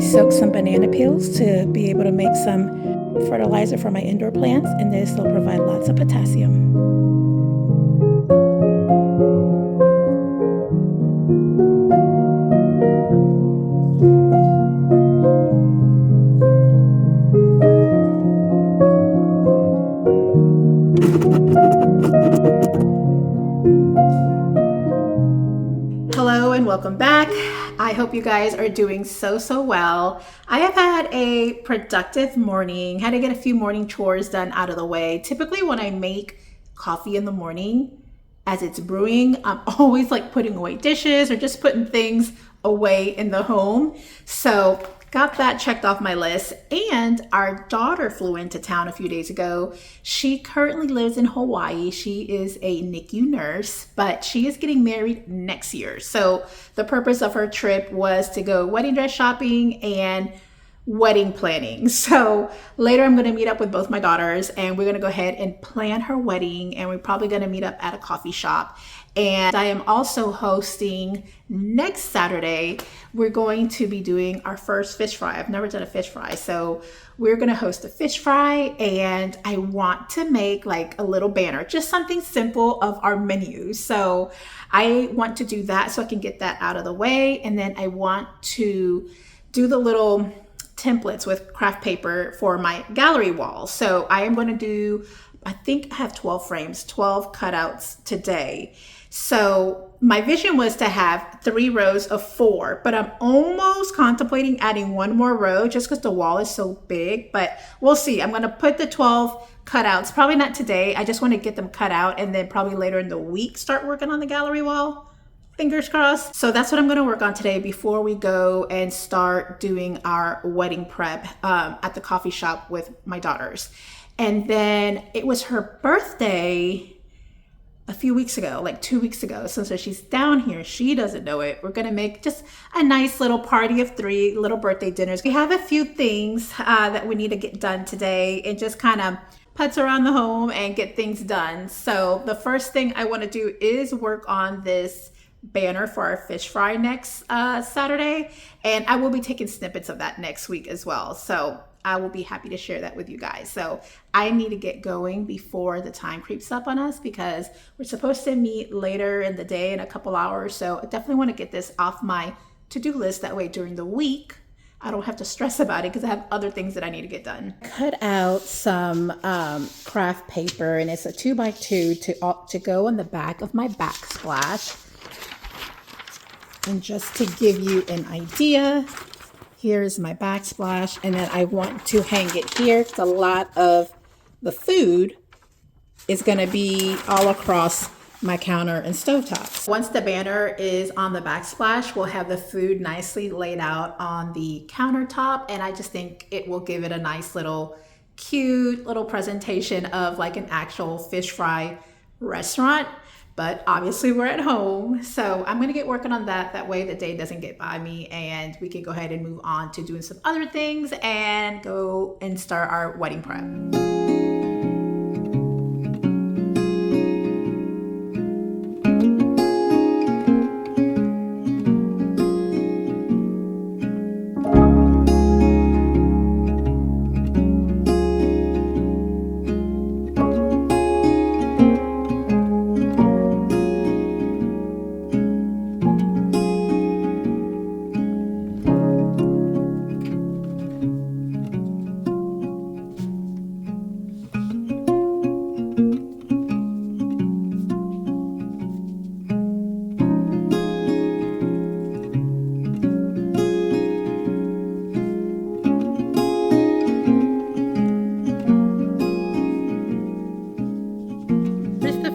soaked some banana peels to be able to make some fertilizer for my indoor plants, and this will provide lots of potassium. Hello and welcome back. I hope you guys are doing so well. I have had a productive morning, had to get a few morning chores done out of the way. Typically when I make coffee in the morning, as it's brewing, I'm always like putting away dishes or just putting things away in the home. So got that checked off my list. And our daughter flew into town a few days ago. She currently lives in Hawaii. She is a NICU nurse, but she is getting married next year. So the purpose of her trip was to go wedding dress shopping and wedding planning. So later I'm going to meet up with both my daughters and we're going to go ahead and plan her wedding, and we're probably going to meet up at a coffee shop. And I am also hosting next Saturday. We're going to be doing our first fish fry. I've never done a fish fry. So we're going to host a fish fry, and I want to make like a little banner, just something simple of our menu. So I want to do that so I can get that out of the way. And then I want to do the little templates with craft paper for my gallery wall. So I am going to do, I think I have 12 frames, 12 cutouts today. So my vision was to have 3 rows of 4, but I'm almost contemplating adding 1 more row just because the wall is so big, but we'll see. I'm going to put the 12 cutouts, probably not today. I just want to get them cut out and then probably later in the week start working on the gallery wall. Fingers crossed. So that's what I'm going to work on today before we go and start doing our wedding prep at the coffee shop with my daughters. And then it was her birthday a few weeks ago, like 2 weeks ago. So she's down here. She doesn't know it. We're going to make just a nice little party of 3 little birthday dinners. We have a few things that we need to get done today and just kind of putz around the home and get things done. So the first thing I want to do is work on this banner for our fish fry next Saturday, and I will be taking snippets of that next week as well. So I will be happy to share that with you guys. So I need to get going before the time creeps up on us because we're supposed to meet later in the day in a couple hours. So I definitely want to get this off my to-do list. That way during the week, I don't have to stress about it because I have other things that I need to get done. Cut out some craft paper, and it's a 2x2 to go on the back of my backsplash. And just to give you an idea, here's my backsplash, and then I want to hang it here because a lot of the food is going to be all across my counter and stovetops. Once the banner is on the backsplash, we'll have the food nicely laid out on the countertop, and I just think it will give it a nice little cute little presentation of like an actual fish fry restaurant. But obviously we're at home, so I'm gonna get working on that. That way the day doesn't get by me and we can go ahead and move on to doing some other things and go and start our wedding prep.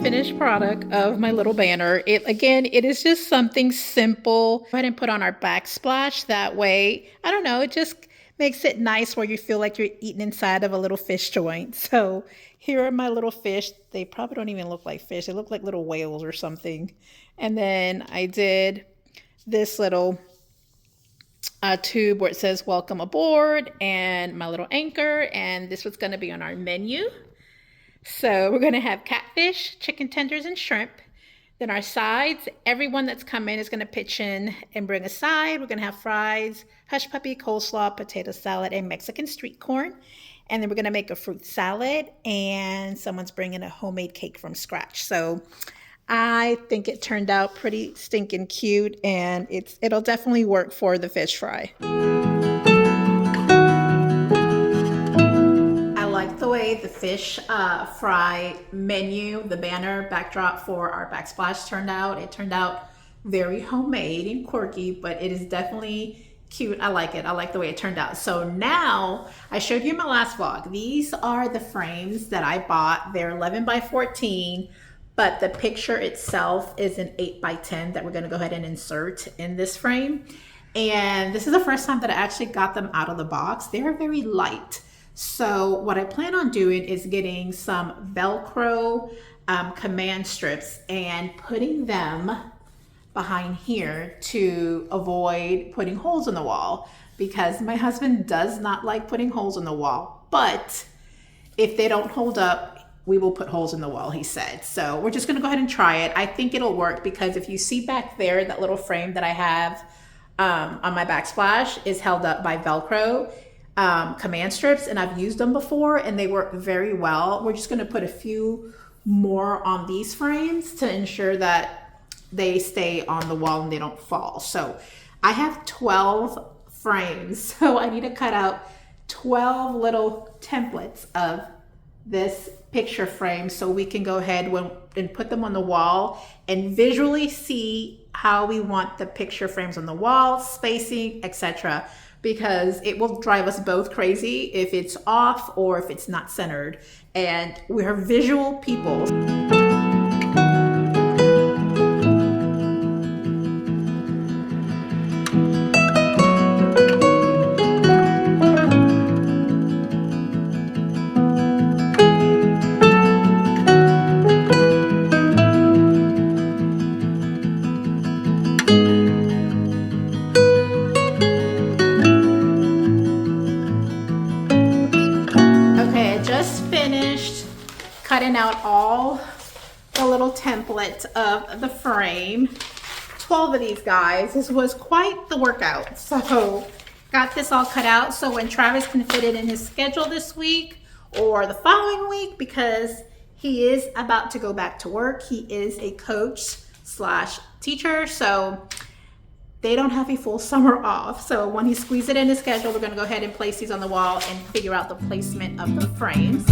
Finished product of my little banner. It is just something simple. Go ahead and put on our backsplash. That way, I don't know, it just makes it nice where you feel like you're eating inside of a little fish joint. So here are my little fish. They probably don't even look like fish. They look like little whales or something. And then I did this little tube where it says welcome aboard and my little anchor, and this was going to be on our menu. So we're going to have catfish, chicken tenders, and shrimp. Then our sides, everyone that's come in is going to pitch in and bring a side. We're going to have fries, hush puppy, coleslaw, potato salad, and Mexican street corn. And then we're going to make a fruit salad, and someone's bringing a homemade cake from scratch. So I think it turned out pretty stinking cute, and it'll definitely work for the fish fry. The way the fish fry menu, the banner backdrop for our backsplash turned out. It turned out very homemade and quirky, but it is definitely cute. I like it. I like the way it turned out. So now I showed you in my last vlog. These are the frames that I bought. They're 11 by 14, but the picture itself is an 8 by 10 that we're going to go ahead and insert in this frame. And this is the first time that I actually got them out of the box. They're very light. So what I plan on doing is getting some Velcro command strips and putting them behind here to avoid putting holes in the wall, because my husband does not like putting holes in the wall, but if they don't hold up, we will put holes in the wall, he said. So we're just gonna go ahead and try it. I think it'll work, because if you see back there, that little frame that I have on my backsplash is held up by Velcro command strips, and I've used them before and they work very well. We're just going to put a few more on these frames to ensure that they stay on the wall and they don't fall. So I have 12 frames, so I need to cut out 12 little templates of this picture frame so we can go ahead and put them on the wall and visually see how we want the picture frames on the wall, spacing, etc., because it will drive us both crazy if it's off or if it's not centered. And we're visual people. Cutting out all the little templates of the frame, 12 of these guys. This was quite the workout. So got this all cut out so when Travis can fit it in his schedule this week or the following week, because he is about to go back to work. He is a coach / teacher, so they don't have a full summer off. So when he squeezes it in his schedule, we're going to go ahead and place these on the wall and figure out the placement of the frames.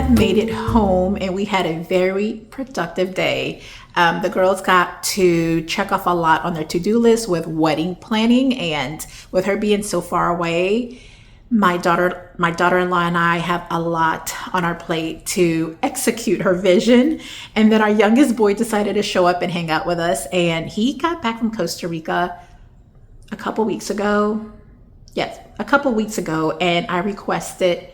Made it home and we had a very productive day. The girls got to check off a lot on their to-do list with wedding planning, and with her being so far away, my daughter-in-law and I have a lot on our plate to execute her vision. And then our youngest boy decided to show up and hang out with us, and he got back from Costa Rica a couple weeks ago. Yes, a couple weeks ago, and I requested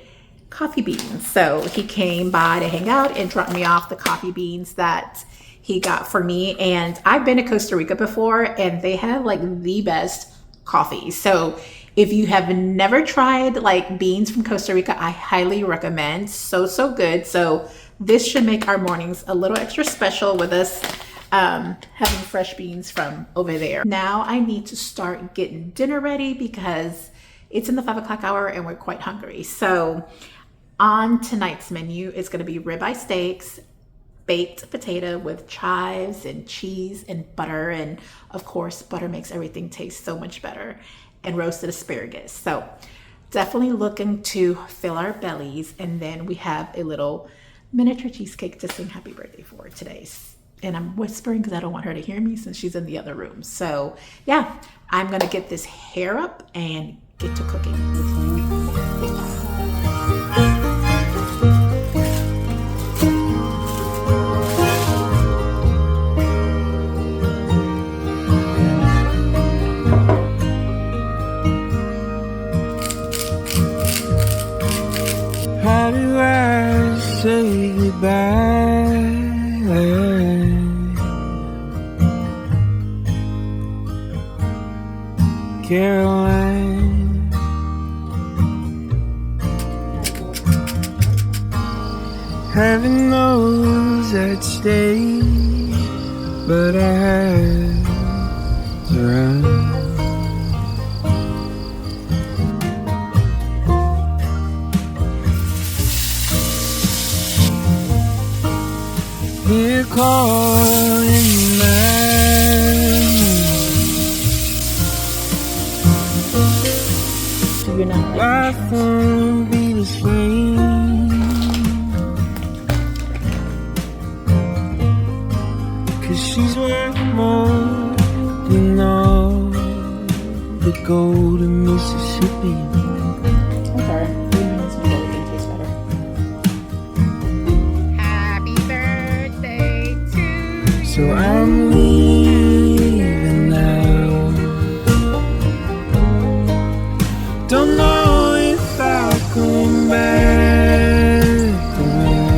coffee beans. So he came by to hang out and drop me off the coffee beans that he got for me. And I've been to Costa Rica before, and they have like the best coffee. So if you have never tried like beans from Costa Rica, I highly recommend. So good. So this should make our mornings a little extra special with us having fresh beans from over there. Now I need to start getting dinner ready because it's in the 5 o'clock hour and we're quite hungry. So on tonight's menu is going to be ribeye steaks, baked potato with chives and cheese and butter. And of course, butter makes everything taste so much better, and roasted asparagus. So definitely looking to fill our bellies. And then we have a little miniature cheesecake to sing happy birthday for today. And I'm whispering because I don't want her to hear me since she's in the other room. So yeah, I'm going to get this hair up and get to cooking. Caroline. Heaven knows I'd stay, but I had to run. Here calling man. Life won't be the same, 'cause she's worth more than all the gold in Mississippi. Okay, this really tastes better. Happy birthday to you. So I'm leaving now. Don't know if I'll come back around.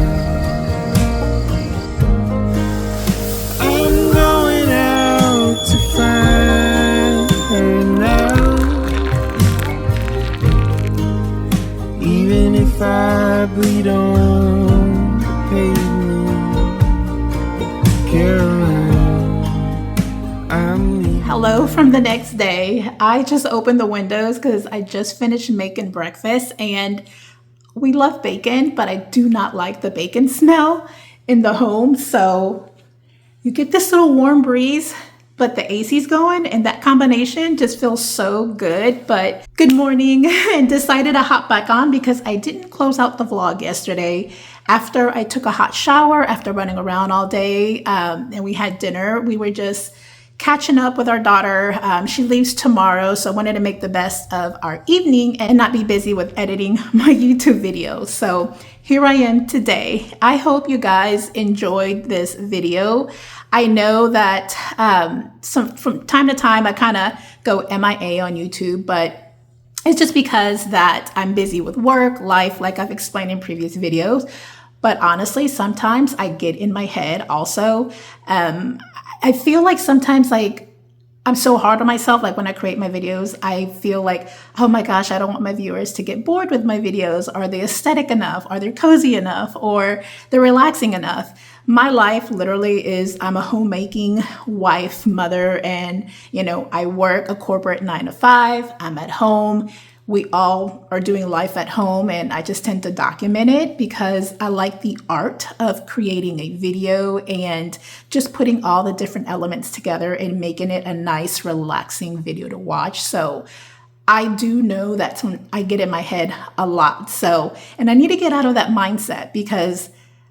I'm going out to find her now, even if I bleed on the pavement. Caroline, I'm leaving. Hello from the next day. I just opened the windows because I just finished making breakfast, and we love bacon, but I do not like the bacon smell in the home. So you get this little warm breeze, but the AC's going, and that combination just feels so good. But good morning, and decided to hop back on because I didn't close out the vlog yesterday. After I took a hot shower, after running around all day, and we had dinner, we were just catching up with our daughter. She leaves tomorrow, so I wanted to make the best of our evening and not be busy with editing my YouTube videos. So here I am today. I hope you guys enjoyed this video. I know that from time to time I kind of go MIA on YouTube, but it's just because that I'm busy with work, life, like I've explained in previous videos. But honestly, sometimes I get in my head also. I feel like sometimes like I'm so hard on myself. Like when I create my videos, I feel like, oh my gosh, I don't want my viewers to get bored with my videos. Are they aesthetic enough? Are they cozy enough? Or they're relaxing enough? My life literally is I'm a homemaking wife, mother, and I work a corporate 9 to 5. I'm at home. We all are doing life at home, and I just tend to document it because I like the art of creating a video and just putting all the different elements together and making it a nice, relaxing video to watch. So I do know that I get in my head a lot. And I need to get out of that mindset because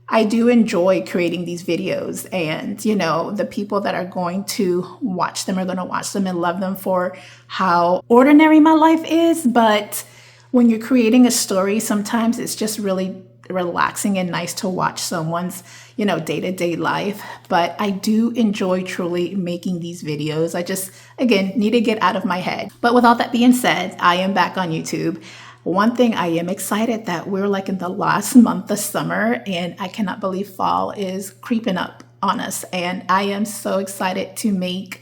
I do enjoy creating these videos, and the people that are going to watch them are going to watch them and love them for how ordinary my life is. But when you're creating a story, sometimes it's just really relaxing and nice to watch someone's day-to-day life. But I do enjoy truly making these videos. I just, again, need to get out of my head. But with all that being said, I am back on YouTube. One thing I am excited that we're like in the last month of summer, and I cannot believe fall is creeping up on us. And I am so excited to make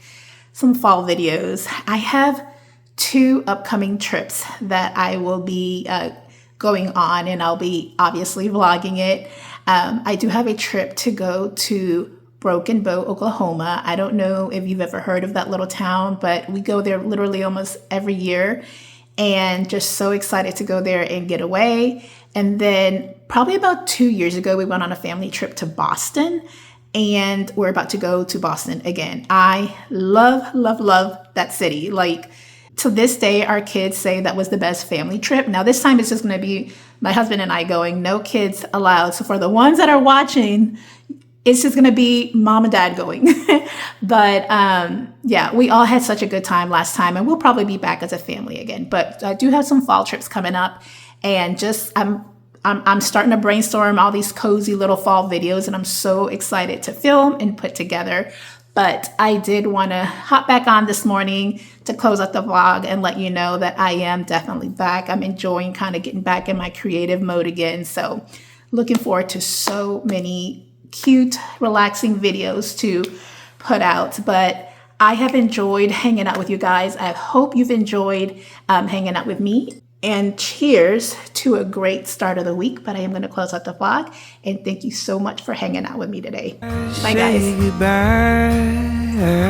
some fall videos. I have 2 upcoming trips that I will be going on, and I'll be obviously vlogging it. I do have a trip to go to Broken Bow, Oklahoma. I don't know if you've ever heard of that little town, but we go there literally almost every year. And just so excited to go there and get away. And then probably about 2 years ago, we went on a family trip to Boston, and we're about to go to Boston again. I love, love, love that city. Like to this day, our kids say that was the best family trip. Now this time it's just going to be my husband and I going, no kids allowed. So for the ones that are watching, it's just going to be mom and dad going. But yeah, we all had such a good time last time, and we'll probably be back as a family again. But I do have some fall trips coming up, and just I'm starting to brainstorm all these cozy little fall videos, and I'm so excited to film and put together. But I did want to hop back on this morning to close out the vlog and let you know that I am definitely back. I'm enjoying kind of getting back in my creative mode again. So looking forward to so many cute, relaxing videos to put out. But I have enjoyed hanging out with you guys. I hope you've enjoyed hanging out with me. And cheers to a great start of the week. But I am going to close out the vlog. And thank you so much for hanging out with me today. Bye, guys. Say goodbye.